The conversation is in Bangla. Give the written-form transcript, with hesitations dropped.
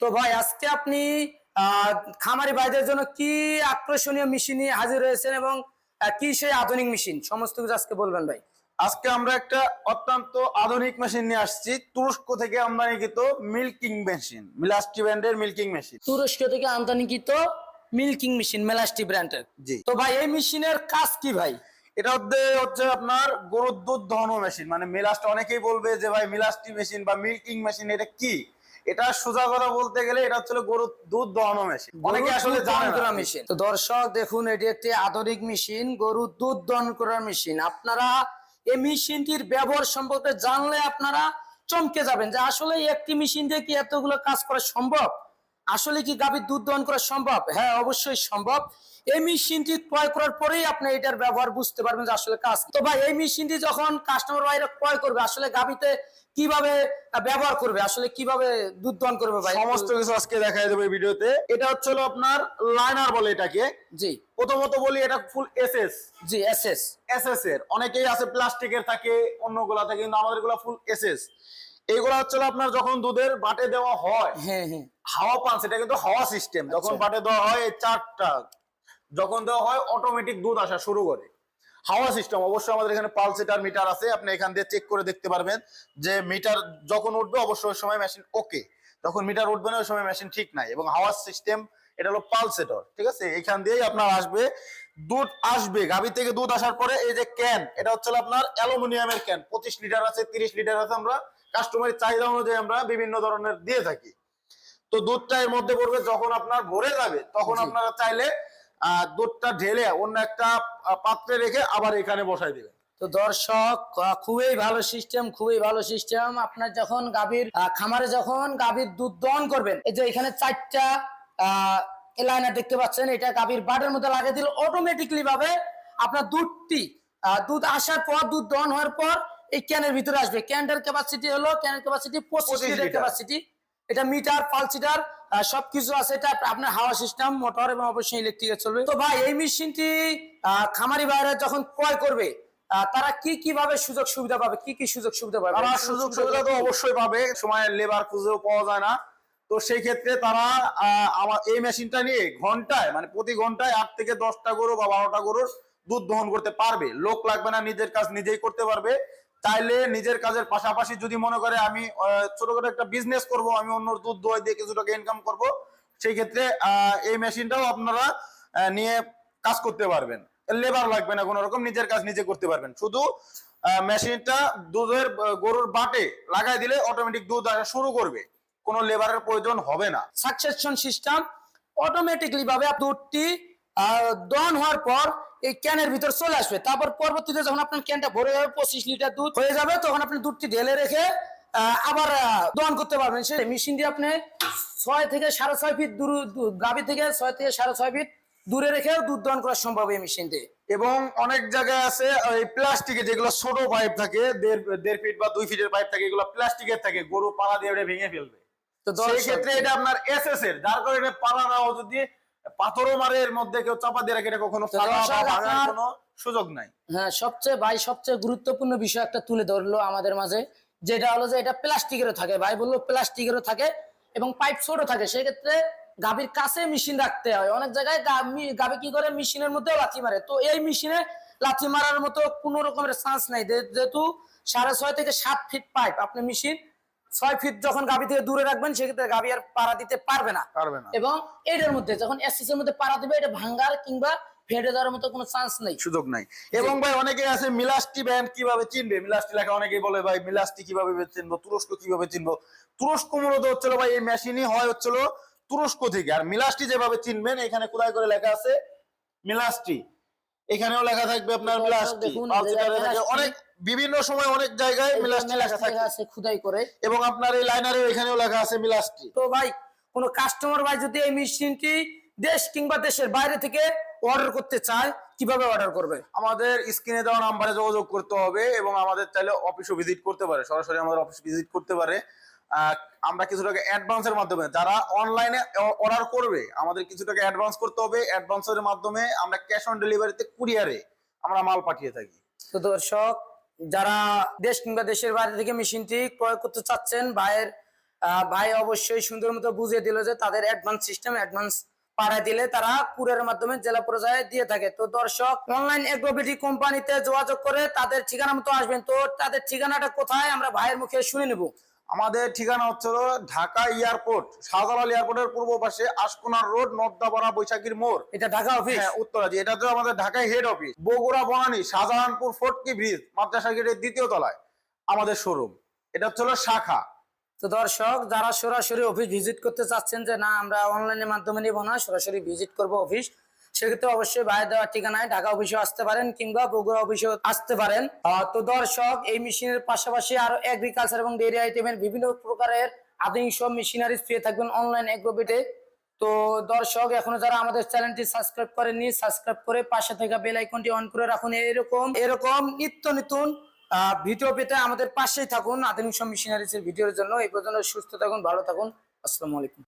তো ভাই আজকে আপনি খামারি ভাইদের জন্য কি আকর্ষণীয় মেশিন নিয়ে হাজির হয়েছেন এবং কি সেই আধুনিক মেশিন সমস্ত কিছু আজকে বলবেন ভাই। আজকে আমরা একটা অত্যন্ত আধুনিক মেশিন নিয়ে আসছি তুরস্ক থেকে আমদানিকৃত মিল্কিং মেশিন, মিলাস্টি ব্র্যান্ডের মিল্কিং মেশিন। তুরস্ক থেকে আমদানিকৃত মিল্কিং মেশিন মেলাস্টি ব্র্যান্ডের। জি। তো ভাই এই মেশিনের কাজ কি ভাই? এটা হচ্ছে আপনার গরুর দুধ দহন মেশিন, মানে মিলাস্ট। অনেকেই বলবে যে ভাই মিলাস্টি মেশিন বা মিল্কিং মেশিন এটা কি? এটা সোজা কথা বলতে গেলে এটা হচ্ছে গরুর দুধ দহন মেশিন। অনেকে আসলে জানে না মেশিন। তো দর্শক দেখুন, এটি একটি আধুনিক মেশিন, গরুর দুধ দহন করার মেশিন। আপনারা এই মেশিনটির ব্যবহার সম্পর্কে জানলে আপনারা চমকে যাবেন যে আসলে একটি মেশিন দিয়ে কি এতগুলো কাজ করা সম্ভব। আসলে কি গাভীর দুধ দহন করা সম্ভব? হ্যাঁ, অবশ্যই সম্ভব। এই মেশিনটি ক্রয় করার পরেই আপনি এটার ব্যবহার বুঝতে পারবেন যে আসলে কাজ। তো ভাই এই মেশিনটি যখন কাস্টমার ভাইরা ক্রয় করবে আসলে গাভীতে কিভাবে ব্যবহার করবে, আসলে কিভাবে দুধ দহন করবে ভাই, সমস্ত কিছু আজকে দেখাই দেবো এই ভিডিওতে। এটা হচ্ছে আপনার লাইনার বলে এটাকে। জি। প্রথমত বলি এটা ফুল এসএস। জি, এসএস। এসএস এর অনেকেই আছে প্লাস্টিকের থাকে, অন্যগুলা থাকে, কিন্তু আমাদের গুলা ফুল এসএস। এইগুলা হচ্ছে আপনার যখন দুধের বাটে দেওয়া হয়, হ্যাঁ হ্যাঁ, হাওয়া পান, সেটা কিন্তু হাওয়া সিস্টেম। যখন বাটে দেওয়া হয় এই চারটা যখন দেওয়া হয় অটোমেটিক দুধ আসা শুরু করে। হাওয়া সিস্টেম। অবশ্যই আমাদের এখানে পালসেটার মিটার আছে, আপনি এখান দিয়ে চেক করে দেখতে পারবেন যে মিটার যখন উঠবে অবশ্যই ওই সময় মেশিন ওকে, যখন মিটার উঠবে না ওই সময় মেশিন ঠিক নাই। এবং হাওয়া সিস্টেম, এটা হলো পালসেটর, ঠিক আছে। এখান দিয়েই আপনার আসবে দুধ, আসবে গাভী থেকে দুধ আসার পরে এই যে ক্যান, এটা হচ্ছে আপনার অ্যালুমিনিয়ামের ক্যান। 25 লিটার আছে, 30 লিটার আছে। আমরা কাস্টমারের চাহিদা অনুযায়ী আমরা বিভিন্ন ধরনের দিয়ে থাকি। তো দুধটা এর মধ্যে পড়বে, যখন আপনার ভরে যাবে তখন আপনারা চাইলে দুধটা ঢেলে অন্য একটা পাত্রে রেখে আবার এখানে বসাই দিবেন। তো দর্শক খুবই ভালো সিস্টেম, খুবই ভালো সিস্টেম। আপনার যখন গাভীর খামারে যখন গাভীর দুধ দহন করবেন, এই যে এখানে 4টা লাইনার দেখতে পাচ্ছেন, এটা গাভীর বাটের মধ্যে লাগিয়ে দিলে অটোমেটিকলি ভাবে আপনার দুধ আসার পর, দুধ দহন হওয়ার পর এই ক্যানের ভিতরে আসবে। ক্যানটার ক্যাপাসিটি হলো, ক্যানের ক্যাপাসিটি 25 লিটার ক্যাপাসিটি। এটা মিটার, পালসিটার সবকিছু আছে। এটা আপনার হাওয়া সিস্টেম, মোটর এবং অবশ্যই ইলেকট্রিকে চলবে। তো ভাই এই মেশিনটি খামারি ভাইরা যখন ক্রয় করবে তারা কিভাবে সুযোগ সুবিধা পাবে, কি সুযোগ সুবিধা পাবে? তারা সুযোগ সুবিধা তো অবশ্যই পাবে। সময় লেবার খুঁজেও পাওয়া যায় না, তো সেই ক্ষেত্রে তারা আমার এই মেশিনটা নিয়ে ঘন্টায়, মানে প্রতি ঘন্টায় 8 থেকে 10টা গরু বা 12টা গরুর দুধ দহন করতে পারবে। লোক লাগবে না, নিজের কাজ নিজেই করতে পারবে। চাইলে নিজের কাজের পাশাপাশি যদি মনে করে আমি ছোটখাটো একটা বিজনেস করব, আমি অন্যর দুধ দোয়াই দিয়ে কিছু টাকা ইনকাম করব, সেই ক্ষেত্রে এই মেশিনটাও আপনারা নিয়ে কাজ করতে পারবেন। লেবার লাগবে না, কোনো রকম নিজের কাজ নিজে করতে পারবেন। শুধু মেশিনটা দুধের গরুর বাটে লাগাই দিলে অটোমেটিক দুধ আসা শুরু করবে, কোনো লেবারের প্রয়োজন হবে না। সাকসেশন সিস্টেম, অটোমেটিকলি ভাবে দুধটি দহন হওয়ার পর এই ক্যানের ভিতর চলে আসবে। তারপর পরবর্তীতে যখন আপনার ক্যানটা ভরে যাবে, 25 লিটার দুধ হয়ে যাবে, তখন আপনি দুধটি ঢেলে রেখে আবার দহন করতে পারবেন। সেই মেশিন দিয়ে আপনি 6 থেকে 6.5 ফিট দূর, গাভী থেকে 6 থেকে 6.5 ফিট দূরে রেখেও দুধ দহন করা সম্ভব এই মেশিন দিয়ে। এবং অনেক জায়গায় আছে ওই প্লাস্টিকের যেগুলো ছোট পাইপ থাকে, 1.5 ফিট বা 2 ফিটের পাইপ থাকে, এগুলো প্লাস্টিকের থাকে, গরু পালা দিয়ে ওটা ভেঙে ফেলবে। তো সেই ক্ষেত্রে এটা আপনার এসএস এর, যার কারণে পালা নাও, যদি পাথরও মারে এর মধ্যে কেউ চাপা দিয়ে রাখে, এটা কখনো ভাঙার কোনো সুযোগ নাই। হ্যাঁ, সবচেয়ে গুরুত্বপূর্ণ বিষয় একটা তুলে ধরলো আমাদের মাঝে, যেটা হলো যে এটা প্লাস্টিকেরও থাকে। ভাই বললো প্লাস্টিকেরও থাকে এবং পাইপ ছোট থাকে। সেক্ষেত্রে গাভীর কাছে মেশিন রাখতে হয়। অনেক জায়গায় গাভী কি করে, মেশিনের মধ্যে লাথি মারে। তো এই মেশিনে লাথি মারার মতো কোনো রকমের চান্স নাই, যেহেতু 6.5 থেকে 7 ফিট পাইপ। আপনি মেশিন 6 ফিট যখন গাভী থেকে দূরে রাখবেন, সেক্ষেত্রে গাভী আর পাড়া দিতে পারবে না। এবং এটার মধ্যে যখন এসএস এর মধ্যে পাড়া দিবে, এটা ভাঙ্গার কিংবা ফেটে যাওয়ার মতো কোনো চান্স নেই, সুযোগ নাই। এবং ভাই অনেকে আছে মিলাস্টি ব্র্যান্ড কিভাবে চিনবে, মিলাস্টি লেখা অনেকেই বলে ভাই মিলাস্টি কিভাবে চিনবো, তুরস্ক কিভাবে চিনবো। তুরস্ক মূলত হচ্ছিল ভাই এই মেশিনই হয় হচ্ছিল তুরস্ক থেকে। আর মিলাস্টি যেভাবে চিনবেন, এখানে কোথায় করে লেখা আছে মিলাস্টি, এখানেও লেখা থাকবে আপনার মিলাস্টি। অনেক বিভিন্ন সময় অনেক জায়গায় মিলাস্টি লেখা আছে খোদাই করে। এবং আপনার এই লাইনারেও এখানেও লেখা আছে মিলাস্টি। তো ভাই কোন কাস্টমার ভাই যদি এই মেশিনটি দেশ কিংবা দেশের বাইরে থেকে অর্ডার করতে চায়, কিভাবে অর্ডার করবে? আমাদের স্ক্রিনে দেওয়া নাম্বারে যোগাযোগ করতে হবে এবং আমাদের চাইলে অফিসও ভিজিট করতে পারে, সরাসরি আমাদের অফিস ভিজিট করতে পারে। আমরা কিছু টাকা অ্যাডভান্সের মাধ্যমে, যারা অনলাইনে অর্ডার করবে আমাদের কিছু টাকা অ্যাডভান্স করতে হবে। অ্যাডভান্সের মাধ্যমে আমরা ক্যাশ অন ডেলিভারিতে কুরিয়ারে আমরা মাল পাঠিয়ে থাকি। তো দর্শক, যারা দেশ কিংবা দেশের বাইরে থেকে মেশিনটি ক্রয় করতে চাচ্ছেন, ভাইয়ের ভাই অবশ্যই সুন্দর মতো বুঝিয়ে দিল যে তাদের অ্যাডভান্স সিস্টেম, অ্যাডভান্স পাঠায় দিলে তারা কুরিয়ারের মাধ্যমে জেলা পর্যায়ে দিয়ে থাকে। তো দর্শক, অনলাইন এগ্রোবিটি কোম্পানিতে যোগাযোগ করে তাদের ঠিকানা মতো আসবেন। তো তাদের ঠিকানাটা কোথায় আমরা ভাইয়ের মুখে শুনে নেব। আমাদের ঠিকানা হচ্ছে হলো ঢাকা এয়ারপোর্ট, শাহজালাল এয়ারপোর্টের পূর্ব পাশে আশকোনার রোড, নবদাপাড়া, বৈশাখীর মোড়। এটা ঢাকা অফিস? হ্যাঁ, উত্তরাজি। এটা তো আমাদের ঢাকায় head office. Bogura Banani Shahjahanpur ফটকি bridge মাদ্রাসা গেটের 2য় তলায় আমাদের শোরুম। এটা হচ্ছে হলো শাখা। তো দর্শক, যারা সরাসরি অফিস ভিজিট করতে চাচ্ছেন যে না আমরা অনলাইনের মাধ্যমে নিব না, সরাসরি ভিজিট করব অফিস, সেক্ষেত্রে অবশ্যই ভাই দেওয়ার ঠিকানায় ঢাকা অফিসে আসতে পারেন কিংবা বগুড়া অফিসেও আসতে পারেন। তো দর্শক, এই মেশিনের পাশাপাশি আরো এগ্রিকালচার এবং ডেইরি আইটেমের বিভিন্ন প্রকারের আধুনিক সব মেশিনারিজ পেয়ে থাকবেন অনলাইন এগ্রোবিটে। তো দর্শক, এখনো যারা আমাদের চ্যানেলটি সাবস্ক্রাইব করেননি, সাবস্ক্রাইব করে পাশে থাকা বেল আইকনটি অন করে রাখুন। এরকম এরকম নিত্য নতুন ভিডিও পেতে আমাদের পাশেই থাকুন আধুনিক সব মেশিনারিজের ভিডিওর জন্য। এই পর্যন্ত সুস্থ থাকুন, ভালো থাকুন। আসসালামু আলাইকুম।